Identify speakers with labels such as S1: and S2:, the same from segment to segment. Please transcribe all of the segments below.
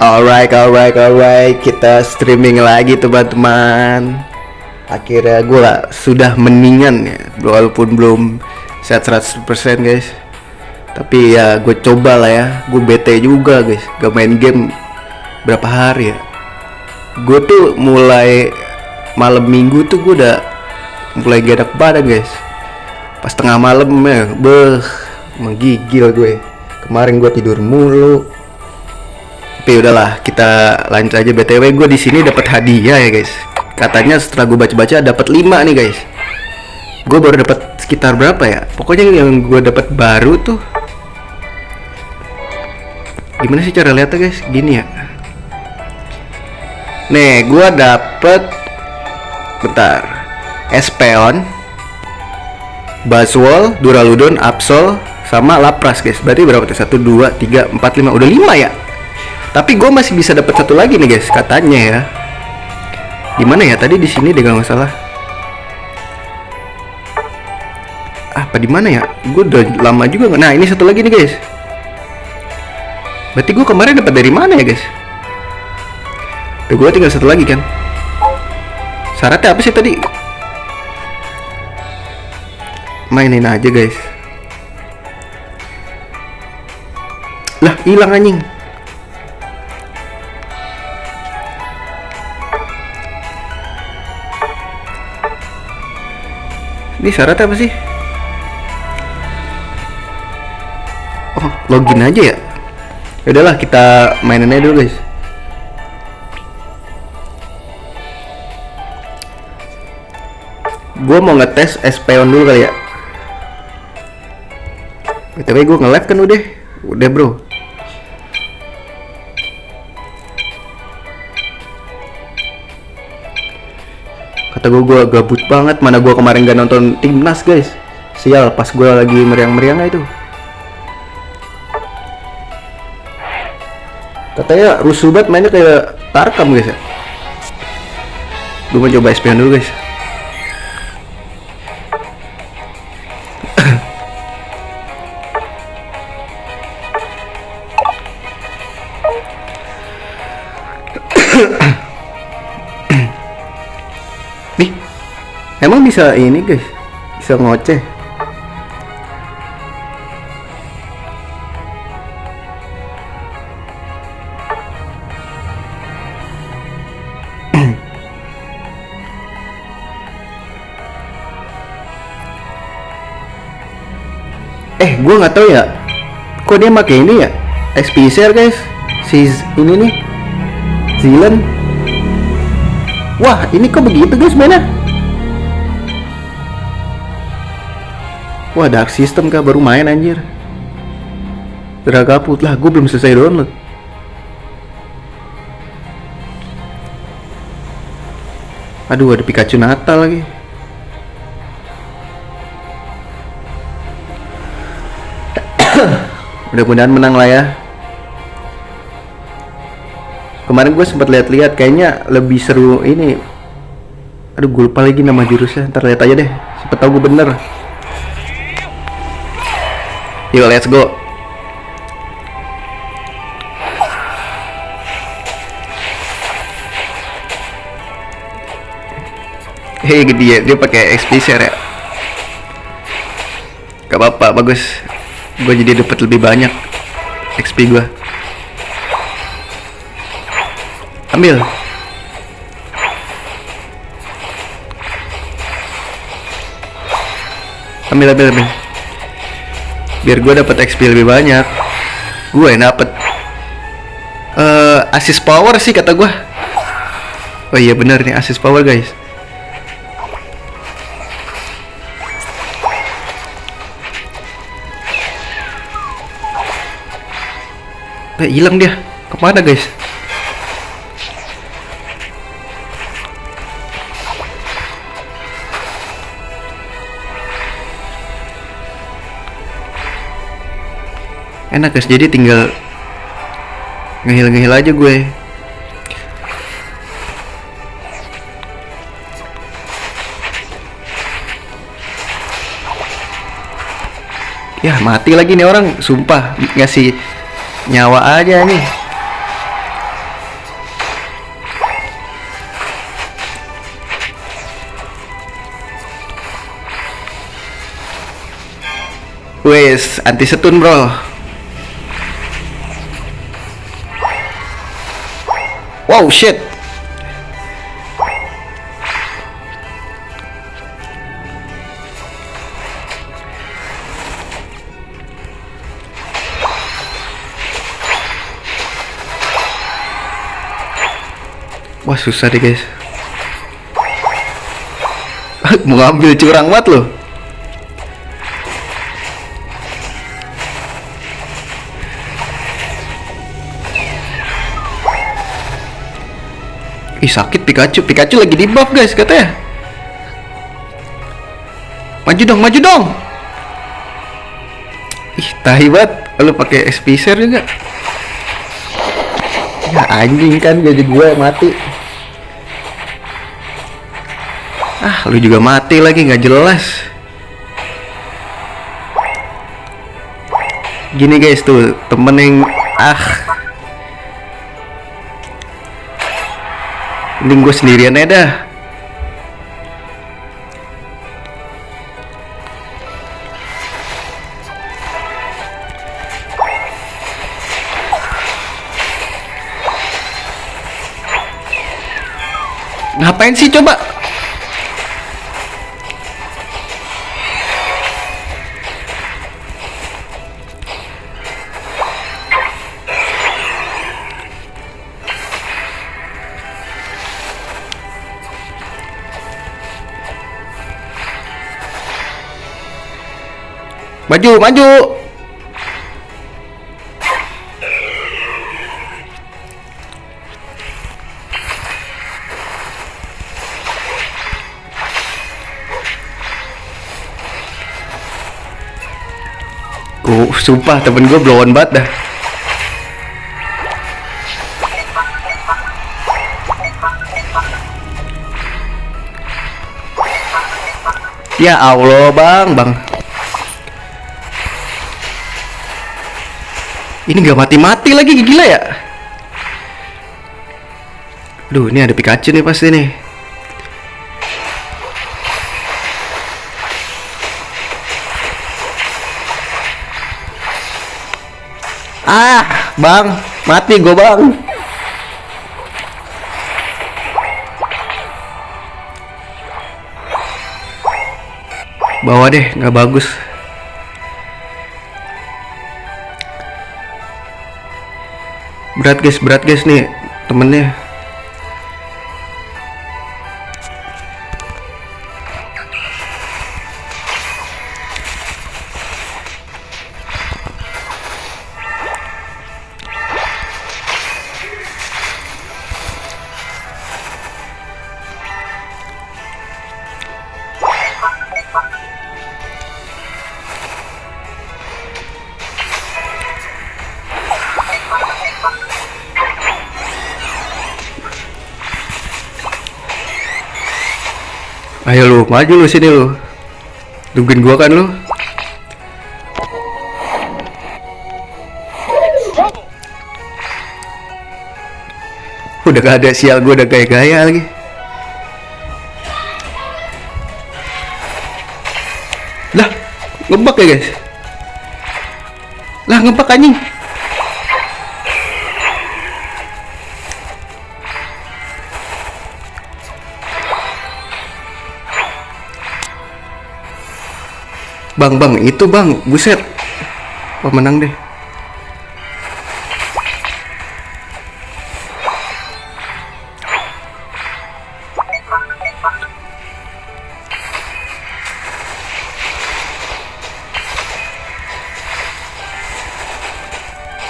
S1: Alright, kita streaming lagi teman-teman. Akhirnya gue sudah mendingan ya, walaupun belum sehat 100% guys. Tapi ya gue coba lah ya, gue bete juga guys, gak main game berapa hari ya. Gue tuh mulai malam minggu tuh gue udah mulai gak enak badan guys. Pas tengah malam ya, menggigil gue. Kemarin gue tidur mulu. Tapi udahlah, kita lanjut aja. BTW gue di sini dapat hadiah ya guys. Katanya setelah gue baca-baca dapat 5 nih guys. Gue baru dapat sekitar berapa ya? Pokoknya yang gue dapat baru tuh. Gimana sih cara lihatnya guys? Gini ya. Nih, gue dapet bentar. Espeon, Buzzwole, Duraludon, Absol, sama Lapras guys. Berarti berapa tuh? 1, 2, 3, 4, 5. Udah 5 ya? Tapi gue masih bisa dapat satu lagi nih guys, katanya ya. Gimana ya tadi di sini deh kalau nggak salah. Apa di mana ya? Gue udah lama juga nggak. Nah ini satu lagi nih guys. Berarti gue kemarin dapat dari mana ya guys? Udah gue tinggal satu lagi kan. Syaratnya apa sih tadi? Mainin aja guys. Lah hilang anjing. Ini syaratnya apa sih? Oh, login aja ya. Yaudahlah, kita mainin aja dulu guys. Gue mau ngetes Espeon dulu kali ya. BTW gue nge-live kan udah bro. Kata gue gabut banget, mana gue kemarin gak nonton timnas guys. Sial, pas gue lagi meriang-meriangnya itu. Katanya rusuh banget mainnya kayak Tarkam guys ya. Gue mau coba Espeon dulu guys. Nih, emang bisa ini guys, bisa ngoceh. Gue nggak tahu ya, kok dia pakai ini ya, XP share guys, si ini nih, Zilan. Wah, ini kok begitu guys mainnya? Wah, dark system kah, baru main anjir. Dragapult lah, gue belum selesai download. Aduh, ada Pikachu Natal lagi. Mudah-mudahan menang lah ya. Kemarin gue sempat lihat-lihat, kayaknya lebih seru ini. Aduh, gue lupa lagi nama jurusnya. Ntar lihat aja deh, siapa tahu gue bener. Yuk, let's go. Hei, dia pakai XP share ya. Gak apa-apa, bagus. Gue jadi dapat lebih banyak XP gue. Ambil. Biar gue dapat XP lebih banyak. Gue yang dapat assist power sih kata gue. Oh iya benar nih, assist power guys. Hilang dia. Kemana guys? Enak guys, jadi tinggal ngehil-ngehil aja gue. Ya mati lagi nih orang, sumpah ngasih nyawa aja nih. Wes, anti setun bro. Wow, shit. Wah, susah deh guys. Mau ngambil curang banget loh. Ih, sakit Pikachu. Pikachu lagi di buff guys katanya. Maju dong, maju dong. Ih, tahi banget. Lu pakai Spicer juga. Ya anjing kan, jadi gue yang mati. Ah, lu juga mati lagi, nggak jelas. Gini guys tuh, temen yang mending gue sendirian aja dah. Ngapain sih coba? Maju, maju. Sumpah temen gue blow on banget dah. Ya Allah bang. Ini gak mati-mati lagi, gila ya. Duh, ini ada Pikachu nih pasti nih. Bang, mati gue bang. Bawa deh, nggak bagus. Berat guys nih temennya. Ayo lu, maju lu sini lu. Tungguin gua kan lu. Udah gak ada, sial, gua udah gaya-gaya lagi. Lah, ngebak ya guys. Lah, ngebak anjing. Bang, itu bang, buset. Wah, menang deh.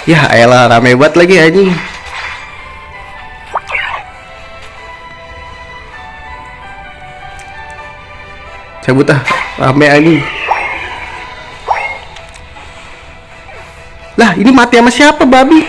S1: Ya elah, rame banget lagi anjing. Cabut rame anjing. Lah, ini mati sama siapa, babi?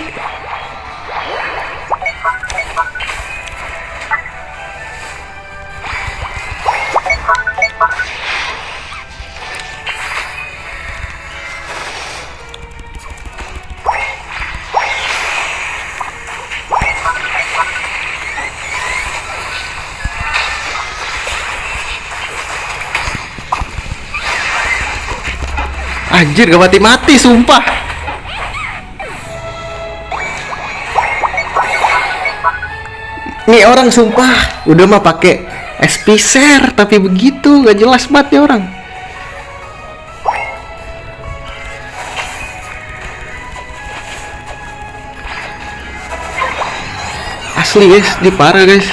S1: Anjir, gak mati-mati sumpah. Nih orang sumpah udah mah pakai SP share tapi begitu gak jelas banget nih orang. Asli guys, ini parah guys.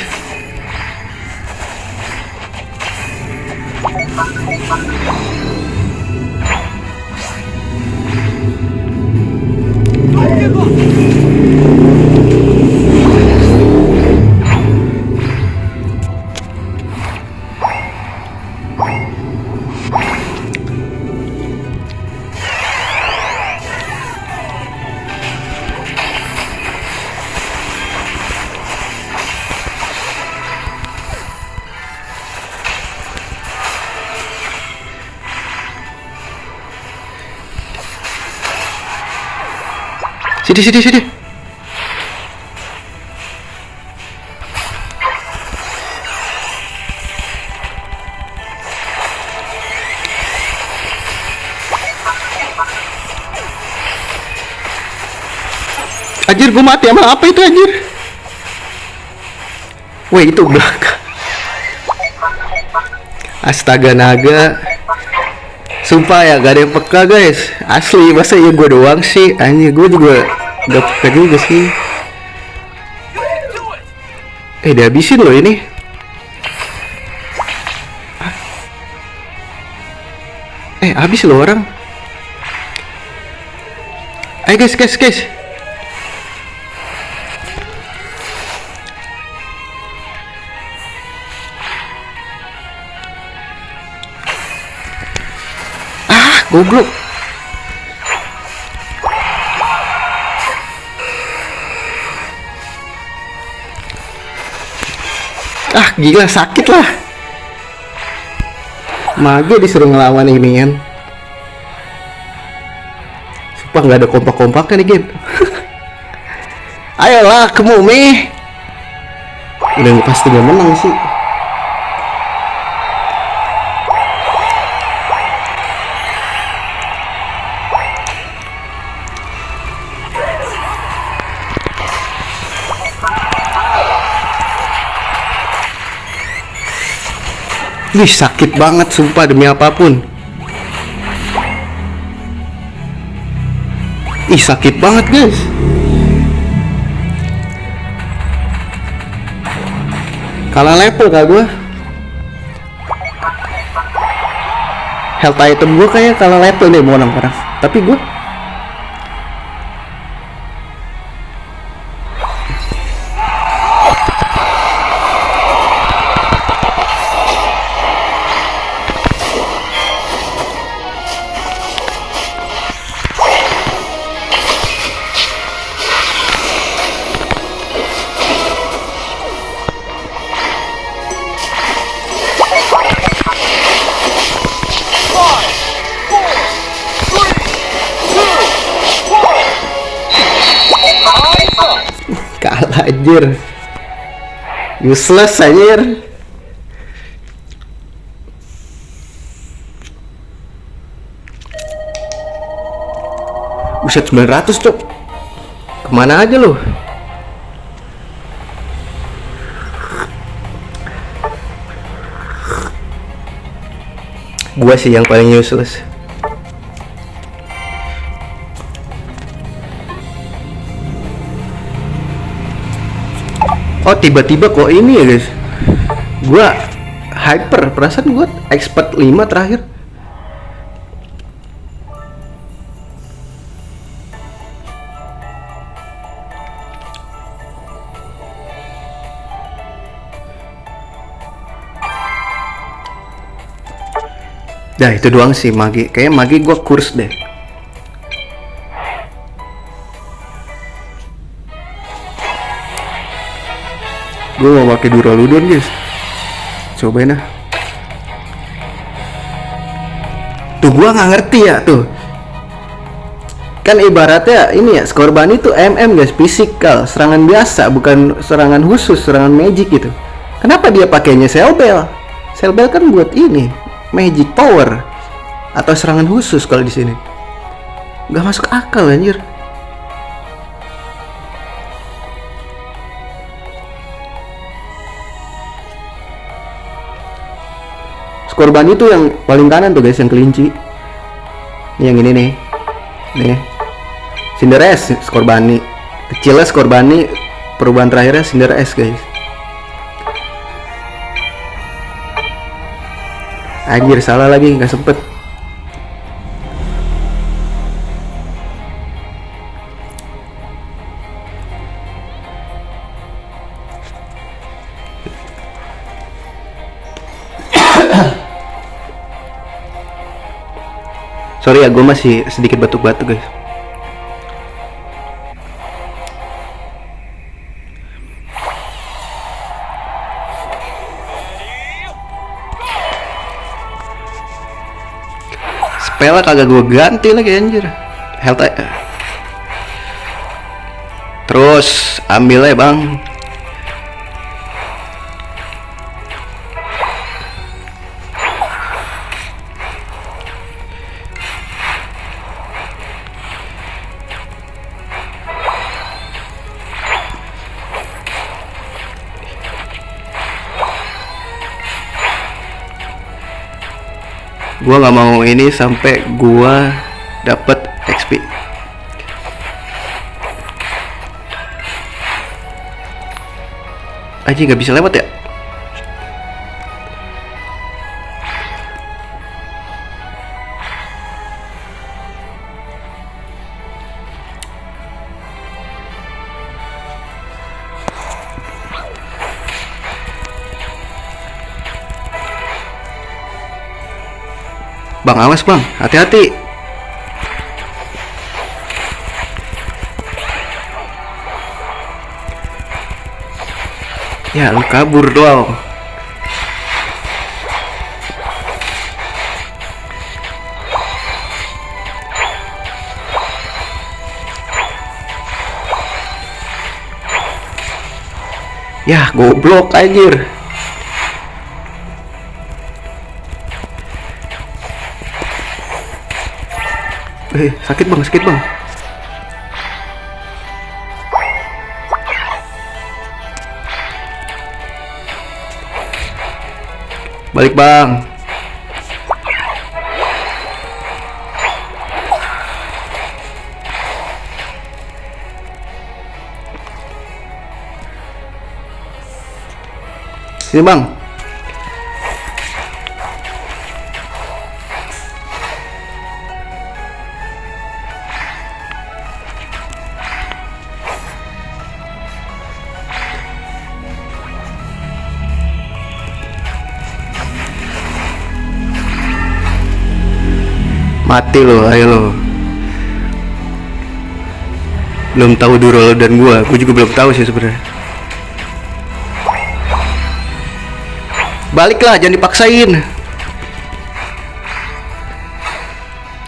S1: Sini. Anjir, gue mati sama apa itu anjir? Wah, itu belakang. Astaga naga. Sumpah ya, gak ada yang peka guys. Asli, masa ya gue doang sih? Anjir, gue juga gak peka juga sih. Dihabisin loh ini. Habis loh orang. Guys. Goblok. Gila, sakit lah. Mage disuruh ngelawan ini kan. Sumpah nggak ada kompak-kompaknya nih game. Ayolah, Kemumi. Udah pasti dia menang sih. Ih, sakit banget sumpah demi apapun. Ih, sakit banget guys. Kalah level kah gue? Health item gue kayak kalah level deh mau orang. Tapi gue kalah anjir. Useless anjir. Buset, 900 cok. Kemana aja lo? Gua sih yang paling useless. Oh, tiba-tiba kok ini ya guys. Gua hyper, perasaan gua expert 5 terakhir. Dah itu doang sih magi. Kayaknya magi gua kurs deh. Gue mau pakai Duraludon guys. Cobain lah. Tuh gua nggak ngerti ya tuh. Kan ibaratnya ini ya, skor Bunny itu MM guys, physical, serangan biasa, bukan serangan khusus, serangan magic gitu. Kenapa dia pakainya Selbel? Selbel kan buat ini, magic power atau serangan khusus kalau di sini. Gak masuk akal anjir. Skor Bani tuh yang paling kanan tuh guys, yang kelinci. Ini yang ini nih. Nih. Cinderace skor Bani. Kecilnya skor Bani, perubahan terakhirnya Cinderace guys. Anjir, salah lagi, nggak sempet. Sorry ya, gue masih sedikit batuk-batuk guys. Spell kagak gue ganti lagi anjir. Health terus ambil ya bang. Gua nggak mau ini sampai gua dapet XP. Aja nggak bisa lewat ya. Bang, awas bang, hati-hati. Ya, lu kabur doang. Ya, goblok anjir. Sakit bang, sakit bang. Balik bang. Sini bang. Mati lo, ayo lo. Belum tahu Duro dan gua juga belum tahu sih sebenarnya. Baliklah, jangan dipaksain.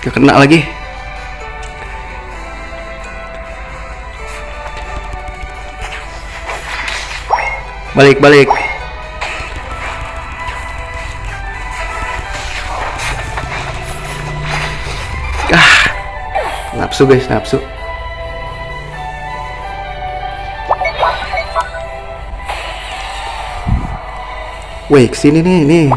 S1: Gak kena lagi. Balik. Nafsu guys, nafsu. Wih, kesini nih.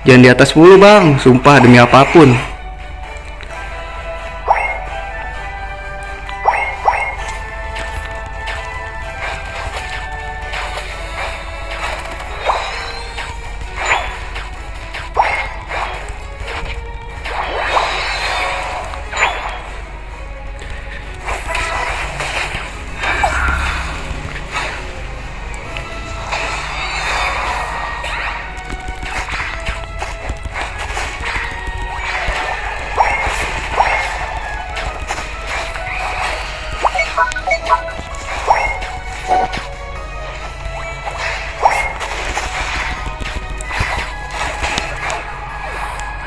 S1: Jangan di atas mulu bang, sumpah demi apapun.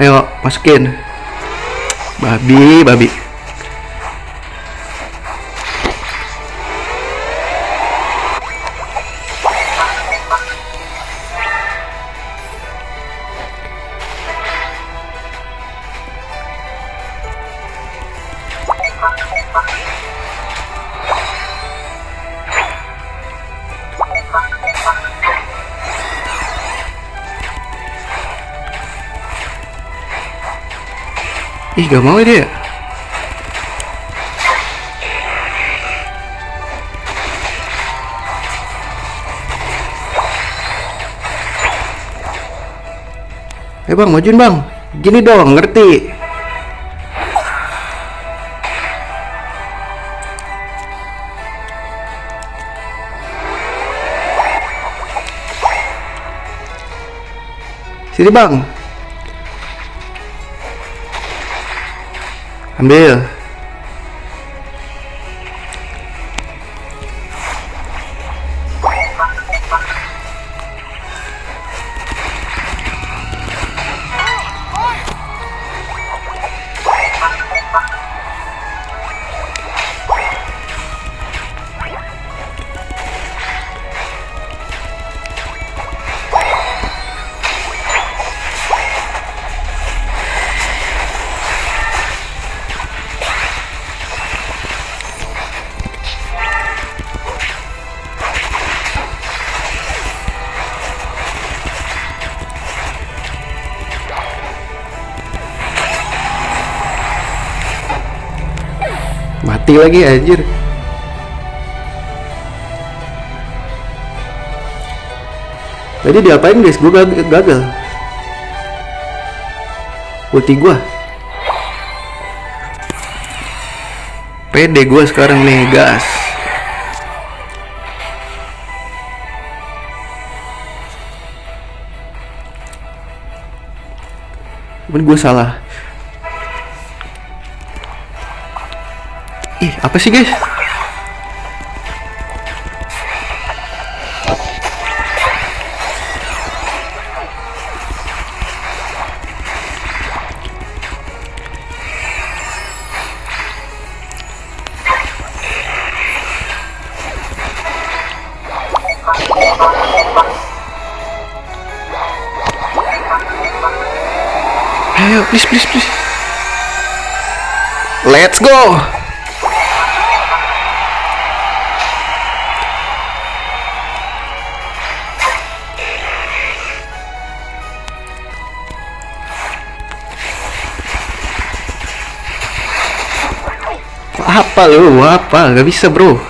S1: Ayo masukin. Babi. Ih, gak mau dia. Bang, majuin bang. Gini dong, ngerti? Sini bang. Ambil. Mati lagi anjir. Tadi diapain guys? Gue gagal. Ulti gue. Pede gue sekarang nih, gas. Cuman gue salah. Ih, apa sih guys? Ayo, please. Let's go. Apa lu? Apa? Gak bisa bro.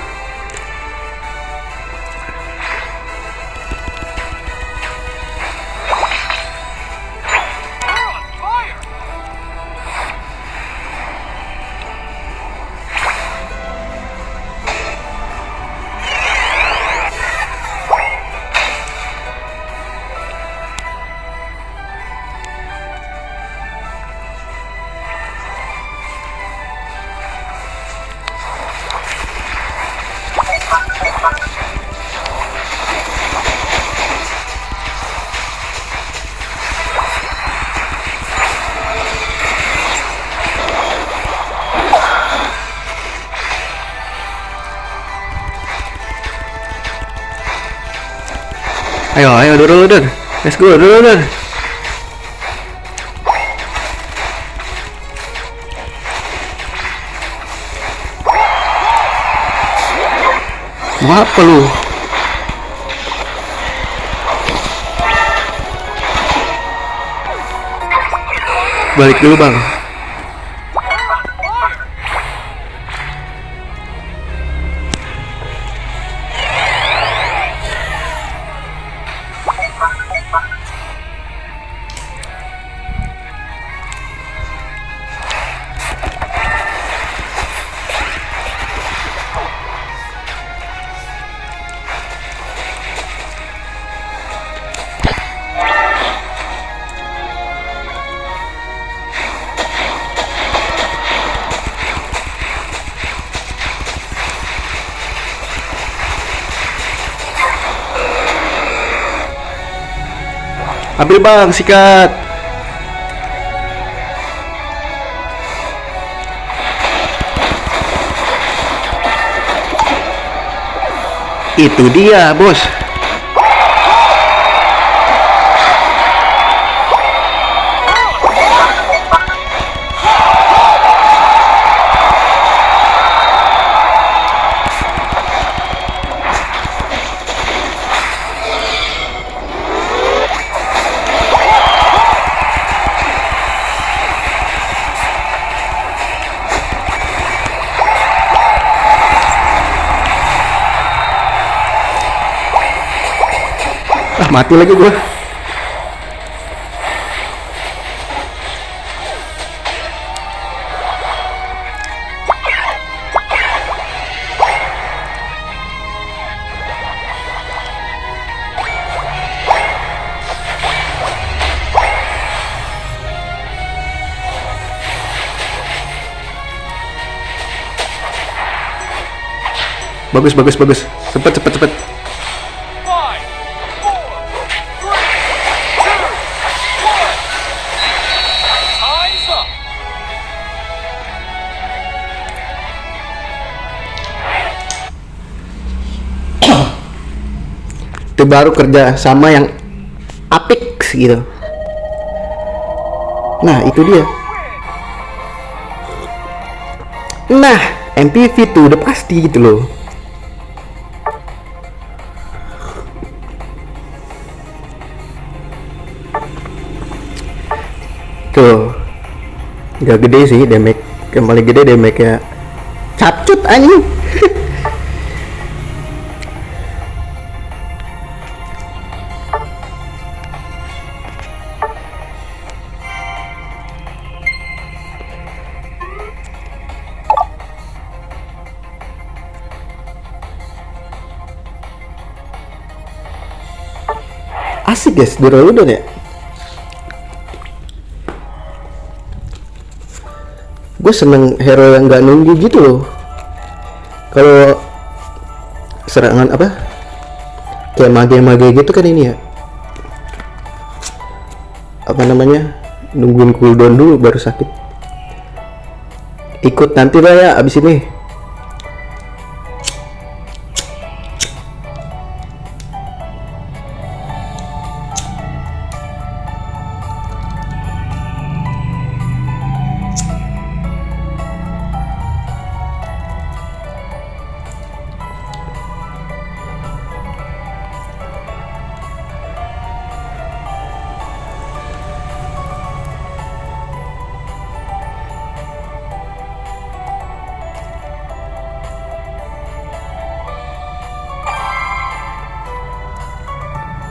S1: Ayo, dorong. Let's go, dorong. Mau apa lu? Balik dulu bang. Ambil bang, sikat. Itu dia bos. Mati lagi gua. Bagus, bagus, bagus. Cepet, cepet, cepet. Itu baru kerja sama yang apik gitu. Nah, itu dia. Nah, MPV tuh udah pasti gitu loh. Tuh, gak gede sih damage. Yang paling gede damage ya cacut anjing. Asik guys, Duraludon ya. Gue seneng hero yang gak nunggu gitu loh. Kalau serangan apa kayak mage-mage gitu kan ini ya, apa namanya, nungguin cooldown dulu baru sakit. Ikut nanti lah ya abis ini.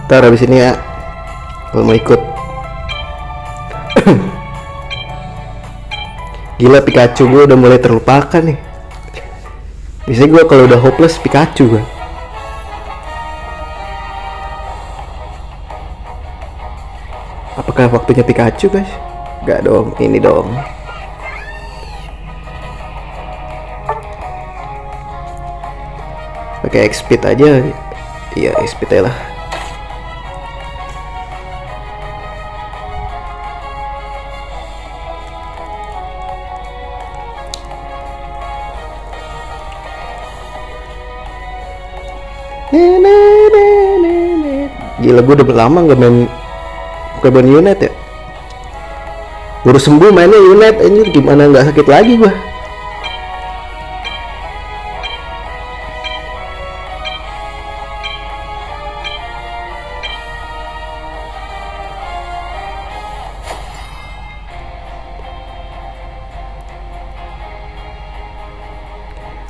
S1: Ntar habis ini ya, kalau mau ikut. Gila, Pikachu gue udah mulai terlupakan nih. Biasanya gue kalau udah hopeless Pikachu gue. Apakah waktunya Pikachu guys? Gak dong, ini dong. Pakai X-Speed aja. Iya, X-Speed aja lah. Gila, gue udah lama gak main Pokemon Unite ya. Baru sembuh mainnya Unite, anjir, gimana gak sakit lagi gue.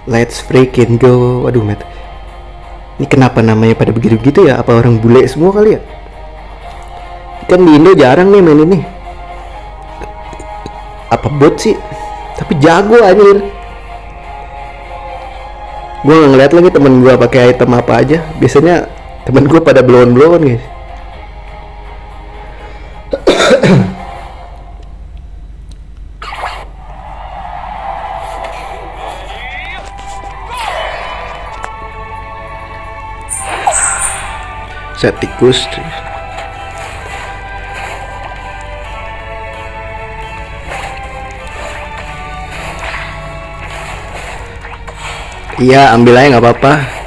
S1: Let's freaking go. Waduh, Matt, ini kenapa namanya pada begitu-begitu ya? Apa orang bule semua kali ya? Kan di Indo jarang nih main ini. Apa bot sih? Tapi jago anjir. Gue nggak ngeliat lagi temen gue pakai item apa aja. Biasanya temen gue pada blow-on guys. Set tikus. Iya, ambil aja nggak apa-apa.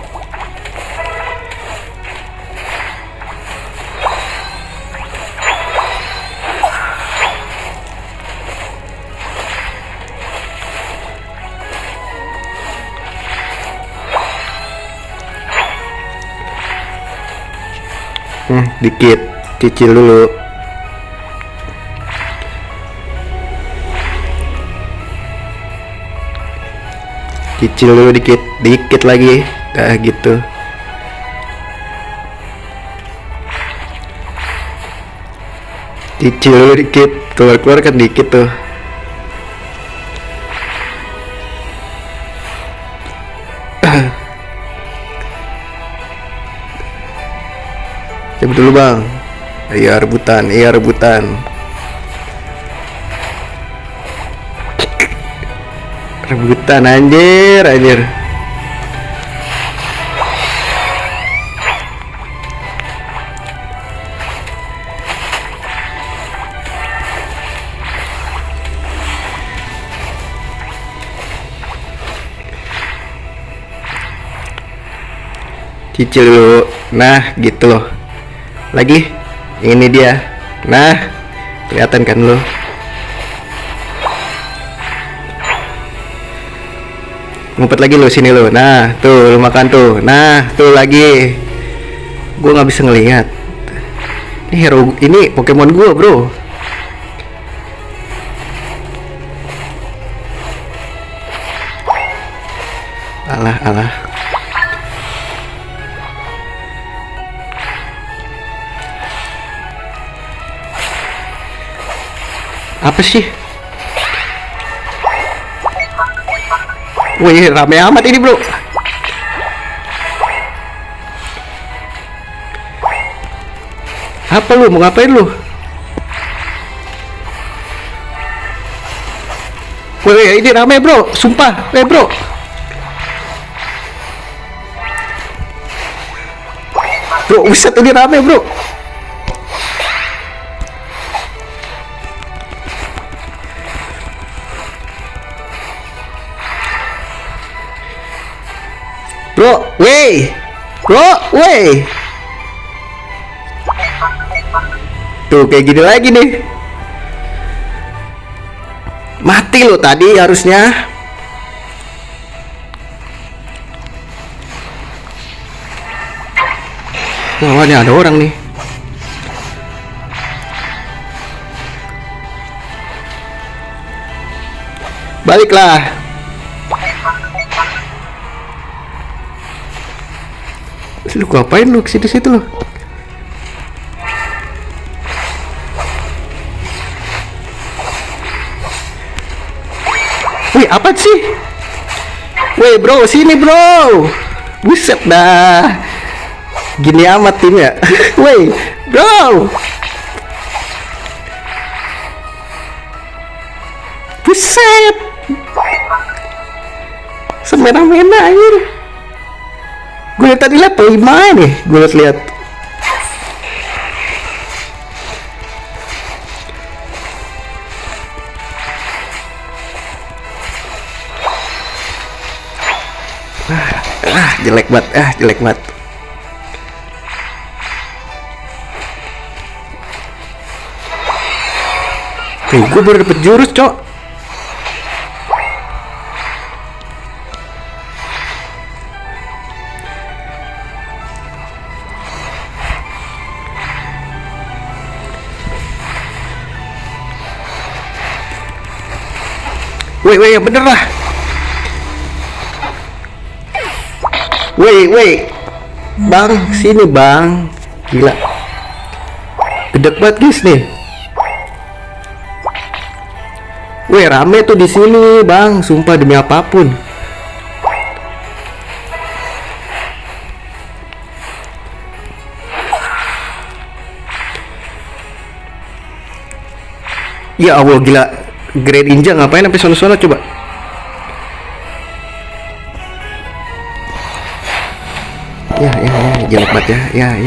S1: Dikit, cicil dulu. Cicil dulu dikit lagi, kayak gitu. Cicil dikit, keluar kan dikit tuh. Coba dulu bang. Iya rebutan, iya rebutan. Rebutan anjir, anjir. Cicil dulu. Nah gitu loh. Lagi ini dia. Nah kelihatan kan lo. Ngumpet lagi lo sini lo. Nah tuh lo makan tuh. Nah tuh lagi. Gue nggak bisa ngelihat. Ini hero, ini Pokemon gue bro. Alah alah. Apa sih? Wih, rame amat ini bro. Apa lu? Mau ngapain lu? Wih, ini rame bro. Sumpah, bro. Bro, buset ini rame bro. Bro, wey. Tuh kayak gini lagi nih. Mati lo tadi harusnya. Wah, ini ada orang nih. Baliklah. Lu ngapain lu kesitu-situ lu? Wih, apa sih? Wih bro, sini bro. Buset dah. Gini amat timnya. Wih, bro. Buset. Semena-mena aja. Gue tadi level 5 nih, gue lihat. Jelek banget. Gue baru dapet jurus, cok. Wait, yang bener lah. Wait. Bang, sini bang. Gila. Gedek banget guys nih. Wih, rame tuh di sini bang. Sumpah demi apapun. Ya Allah gila. Great Ninja ngapain sampai sono-sono coba? Ya, jelek banget ya.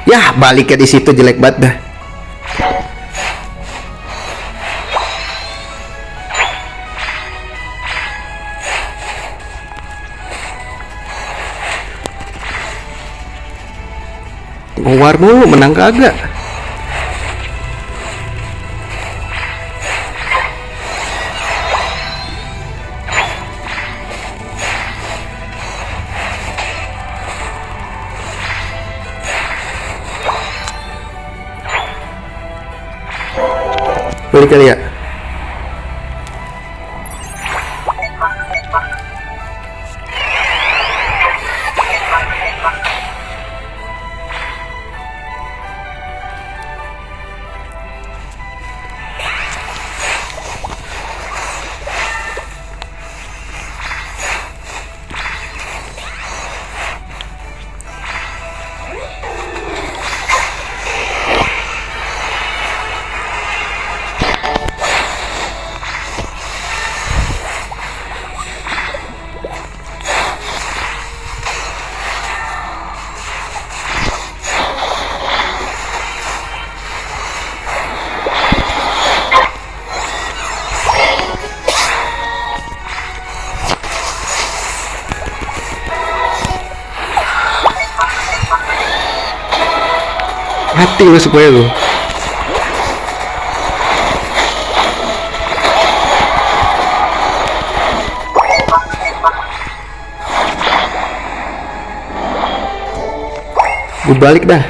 S1: Ya, baliknya di situ jelek banget dah. Ngawar mulu, menang kagak. Balik kali ya. Mati lu supaya lu. Gue balik dah.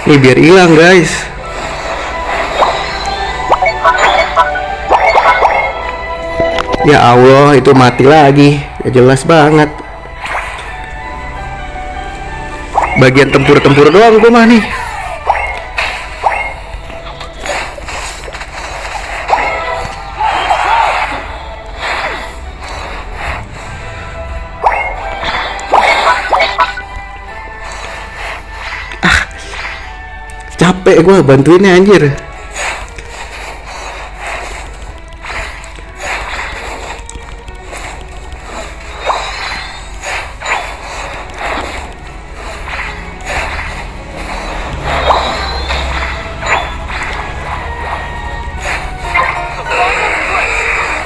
S1: Nih biar hilang guys. Ya Allah, itu mati lagi. Ya jelas banget. Bagian tempur-tempur doang gue mah nih. Capek gue bantuinnya anjir.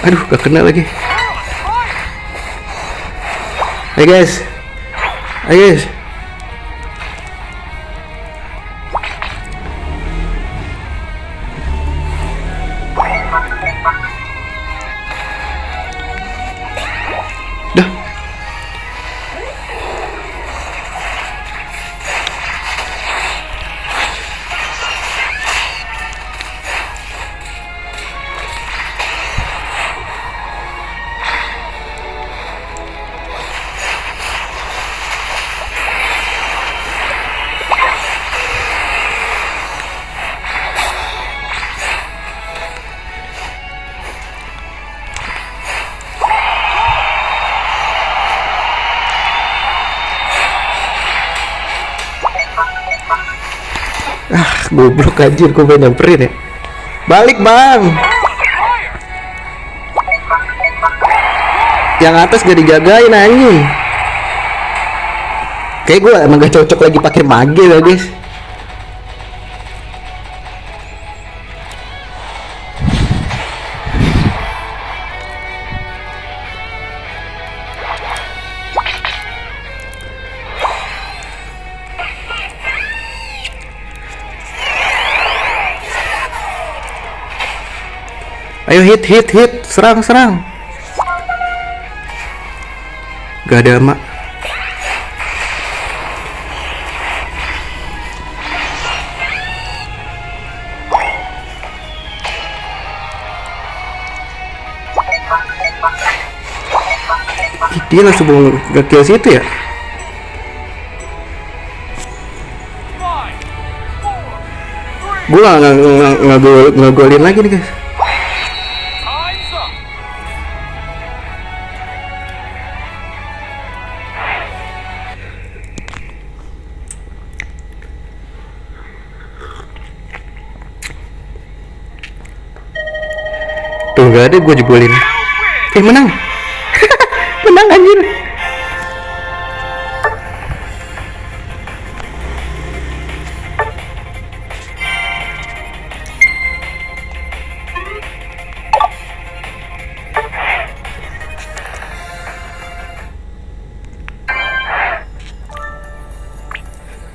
S1: Aduh, gak kena lagi. Hey guys. Hey guys. Dah. Goblok anjir, gue pengen nyamperin ya. Balik bang. Yang atas gak dijagain anjing. Kayak gue emang gak cocok lagi pakai mage lah guys. Ayo hit, serang. Gak ada mak. Dia langsung mau nge-kill situ ya. Gue nggak golin lagi nih guys. Tuh gak ada, gue jebolin. Menang. Menang anjir.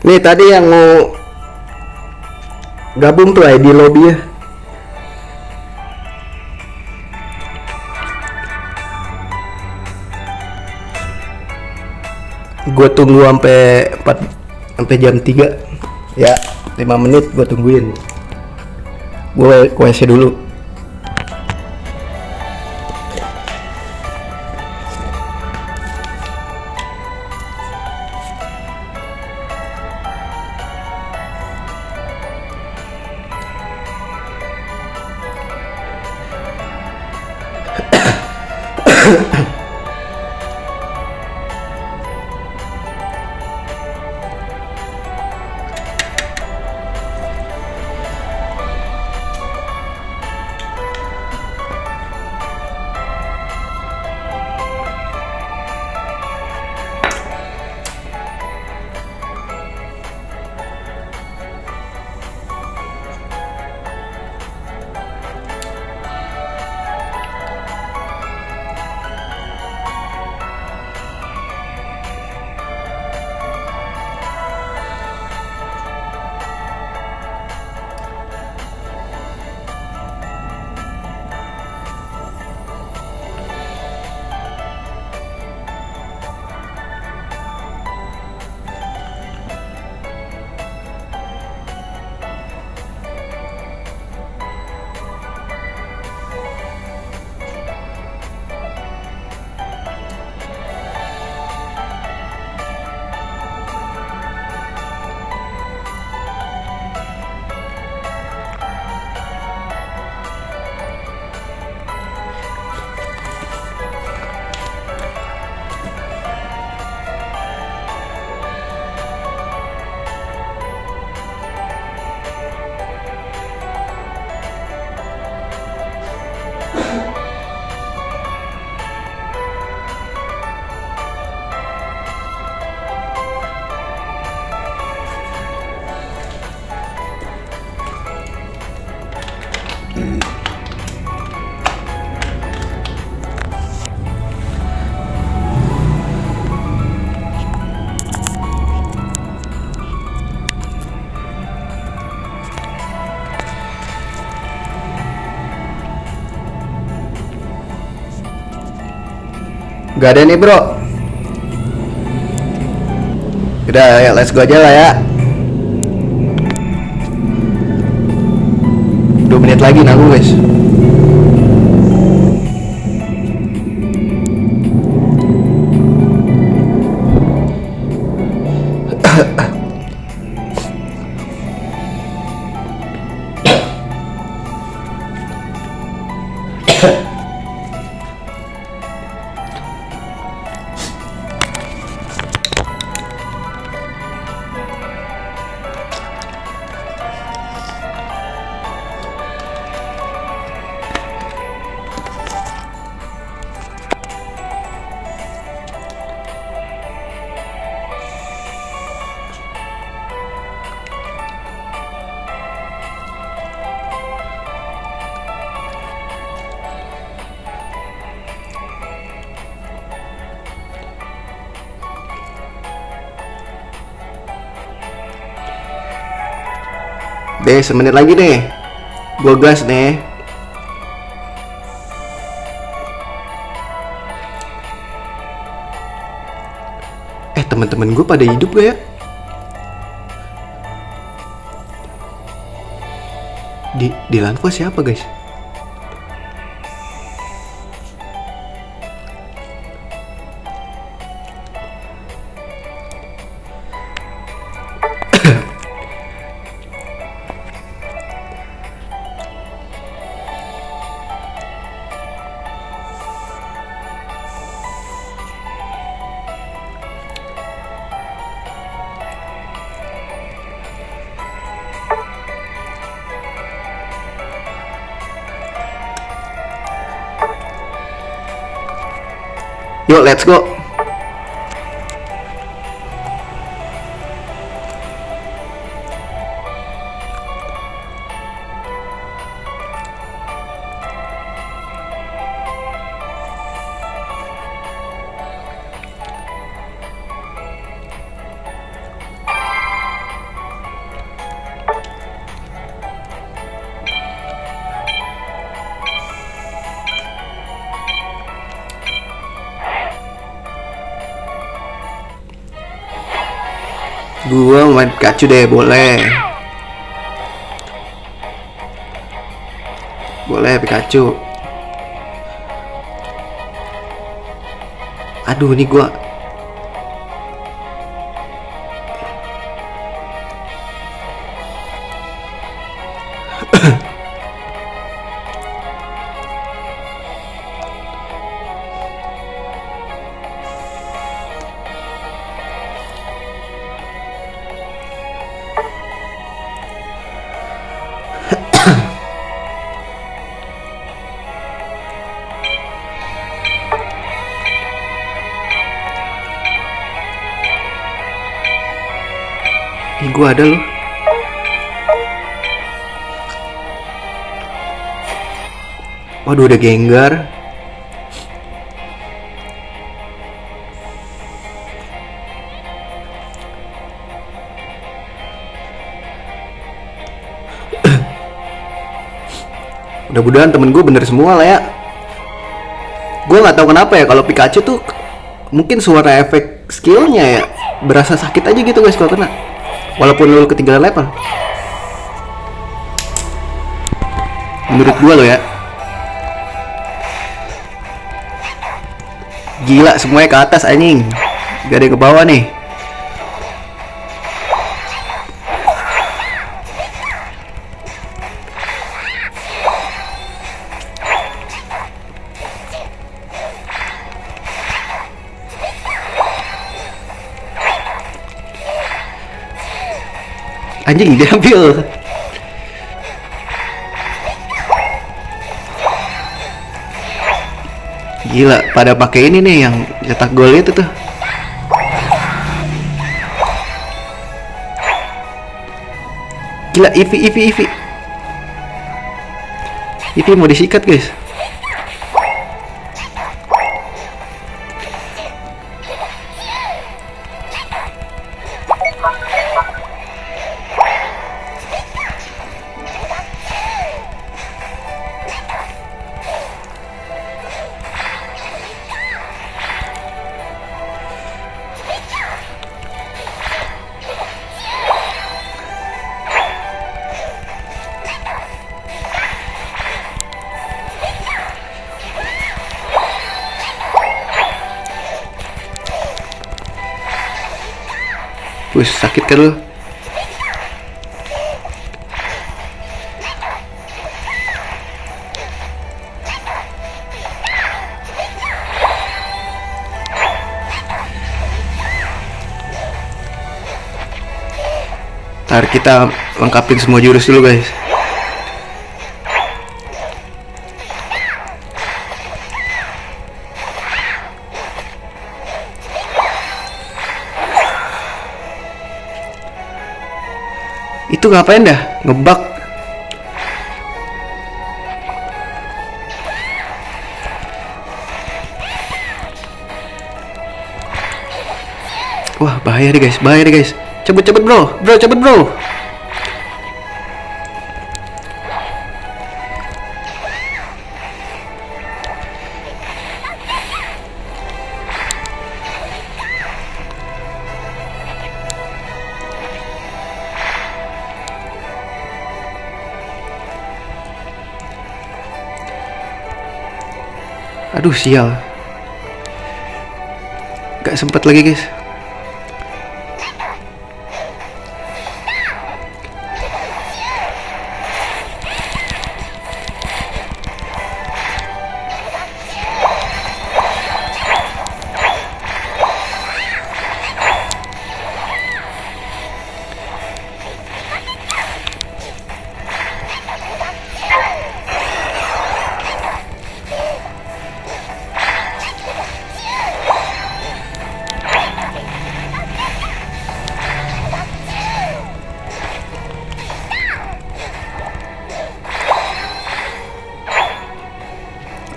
S1: Nih tadi yang mau gabung tuh ID lobby ya. Gue tunggu sampai jam 3 ya, 5 menit gue tungguin. Gue WC dulu. Gak ada nih bro. Udah ya, let's go aja lah ya. 2 menit lagi nanggung guys. Deh, 1 menit lagi nih. Gua gas nih. Teman-teman gue pada hidup gak ya? Di Lanfa siapa guys? Yuk, let's go. Gua main Pikachu deh, boleh. Boleh Pikachu. Aduh, ini gua ini gua ada loh. Waduh, udah Gengar. Mudah-mudahan temen gue bener semua lah ya. Gue nggak tahu kenapa ya kalau Pikachu tuh mungkin suara efek skillnya ya berasa sakit aja gitu guys kalau kena. Walaupun lu ketinggalan level. Menurut gue lo ya. Gila, semuanya ke atas anjing. Gak ada yang ke bawah nih. Anjing diambil. Gila, pada pakai ini nih yang cetak gol itu tuh. Gila, Eevee mau disikat guys. Wih, sakit kan lu? Ntar kita lengkapin semua jurus dulu guys. Itu ngapain dah? Ngebug. Wah, bahaya deh guys, bahaya deh guys. Cepet bro, cepet bro. Aduh sial, gak sempet lagi guys.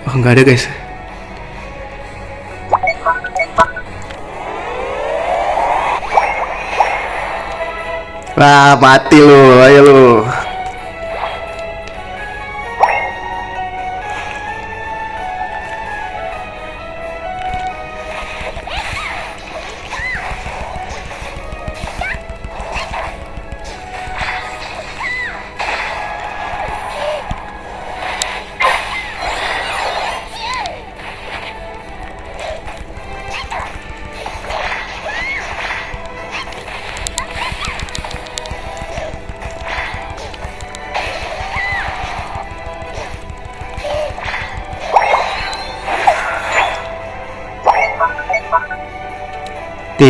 S1: Oh, nggak ada guys. Wah, mati lu, ayo lu.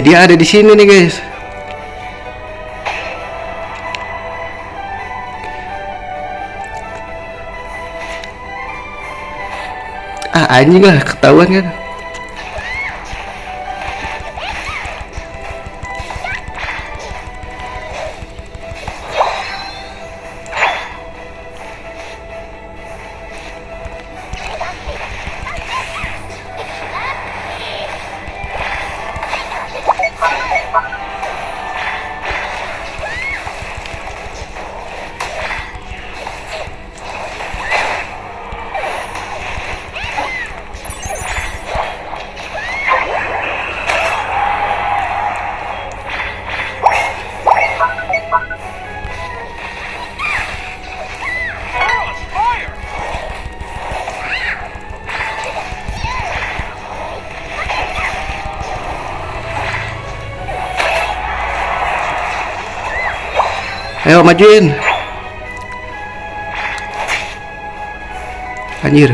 S1: Dia ada di sini nih guys. Ah anjing lah, ketahuan kan. Ayo majuin. Anjir.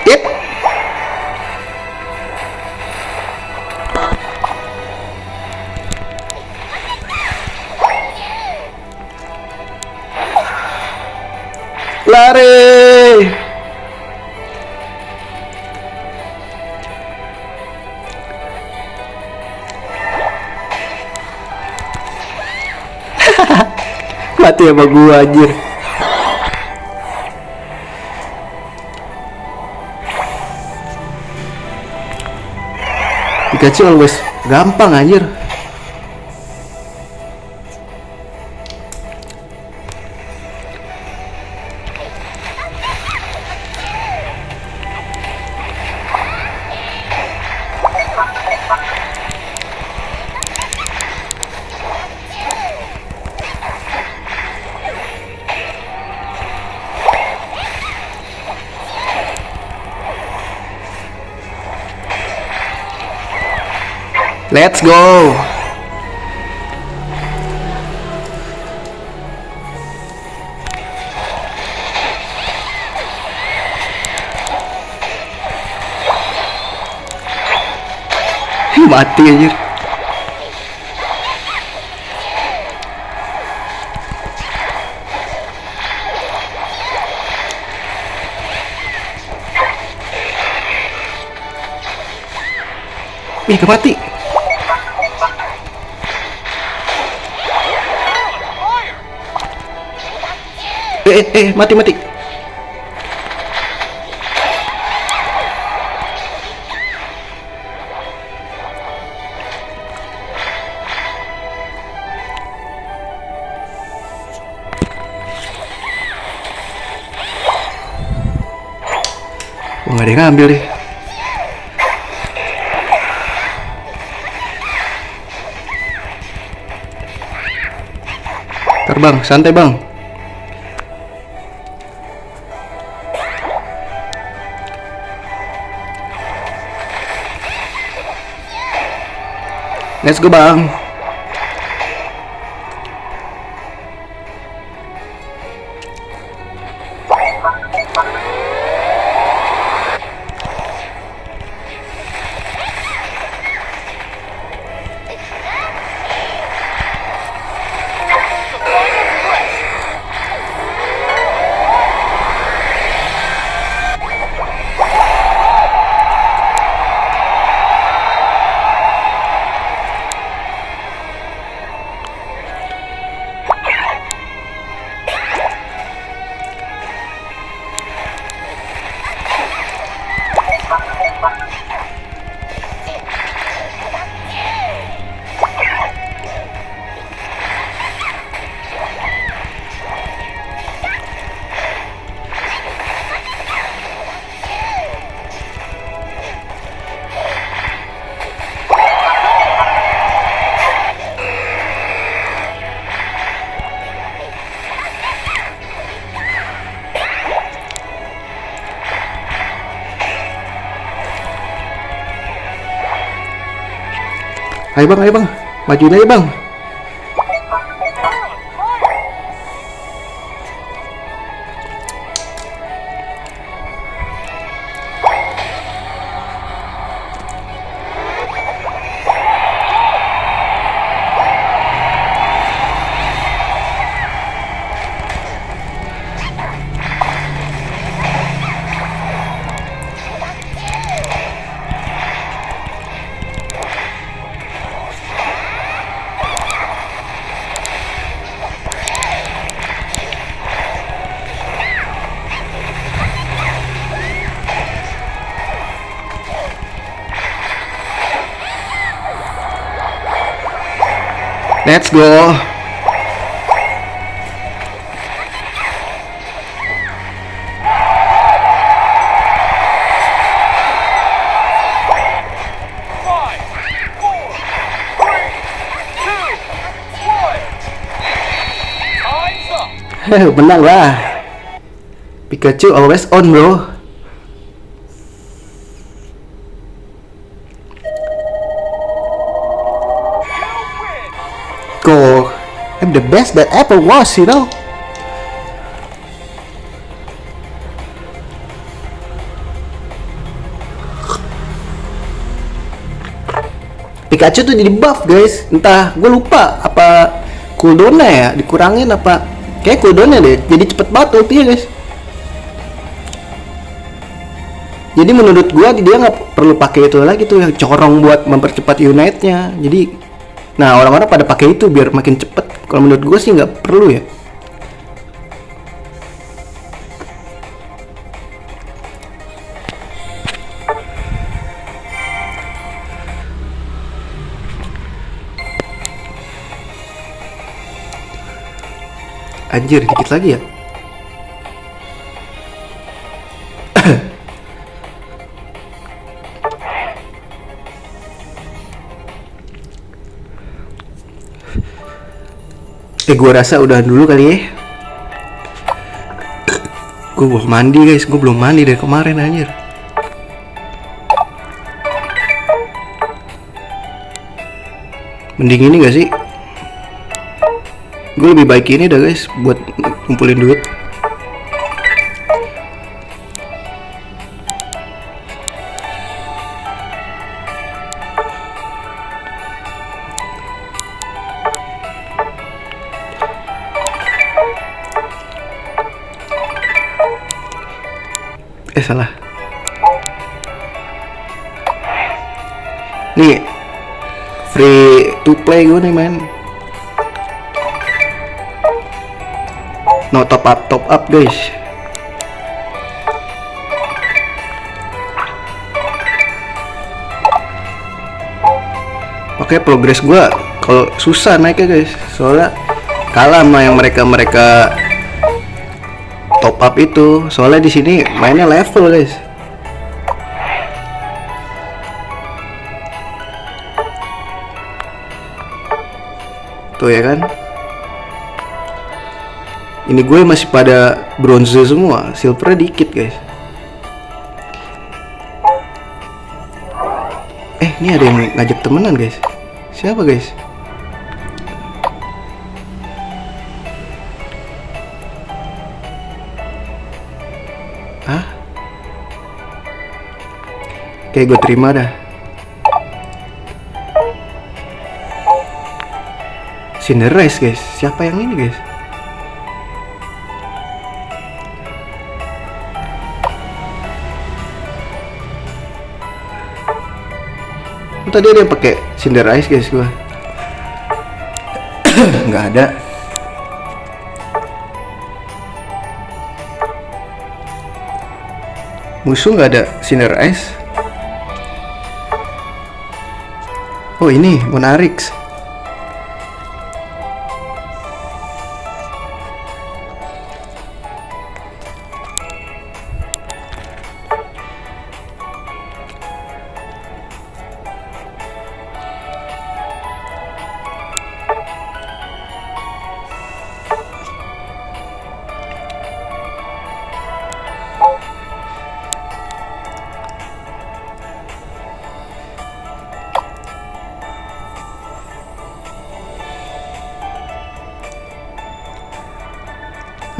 S1: Yep. Lari. Mati sama gua anjir. Pikachu always gampang anjir. Let's go. Mati anjir. Ih, mati. Mati. Nggak ada yang ngambil deh. Ntar bang, santai bang. Let's go bang. Ayo bang, majuin aja bang. Let's go. Menang lah. Pikachu always on bro. Go. I'm the best that ever was, you know. Pikachu tuh di buff guys. Entah, gue lupa apa cooldownnya ya, dikurangin apa. Kayak cooldownnya deh, jadi cepet banget ultinya guys. Jadi menurut gue dia nggak perlu pakai itu lagi tuh yang corong buat mempercepat unitnya. Jadi, nah orang-orang pada pakai itu biar makin cepet. Kalau menurut gue sih nggak perlu ya. Anjir, dikit lagi ya. Gua rasa udah dulu kali ya. Gue belum mandi guys, gue belum mandi dari kemarin anjir. Mending ini gak sih? Gue lebih baik ini dah guys, buat ngumpulin duit. Salah. Nih, free to play gue nih man. No top up guys. Oke, progres gue kalau susah naiknya guys, soalnya kalah sama yang mereka top up itu. Soalnya di sini mainnya level guys. Tuh ya kan. Ini gue masih pada bronze semua, silver dikit guys. Ini ada yang ngajak temenan guys. Siapa guys? Hah? Oke, gue terima dah. Cinderise guys. Siapa yang ini guys? Tadi ada yang pakai Cinderise guys gua. Nggak ada. Musuh nggak ada Cinderise. Oh ini Monarix.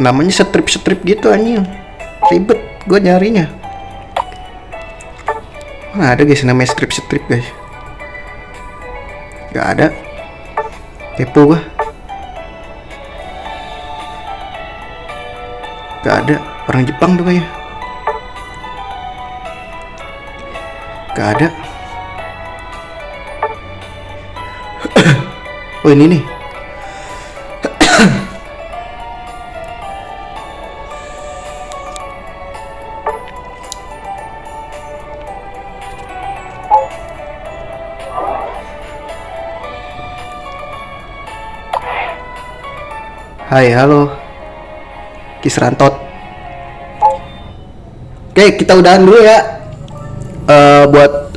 S1: Namanya strip gitu anjing. Ribet gue nyarinya. Nah, ada guys namanya strip guys. Gak ada. Kepo gue. Gak ada. Orang Jepang tuh kayaknya. Gak ada. Oh ini nih. Hai, halo Kisrantot. Oke, kita udahan dulu ya. Buat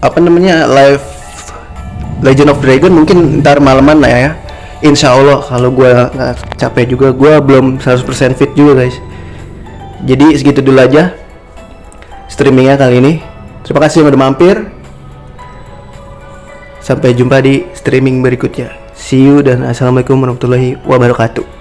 S1: apa namanya live Legend of Dragon mungkin ntar malaman lah ya. Insya Allah kalau gue nggak capek juga, gue belum 100% fit juga guys. Jadi segitu dulu aja streamingnya kali ini. Terima kasih yang udah mampir. Sampai jumpa di streaming berikutnya. See you dan assalamualaikum warahmatullahi wabarakatuh.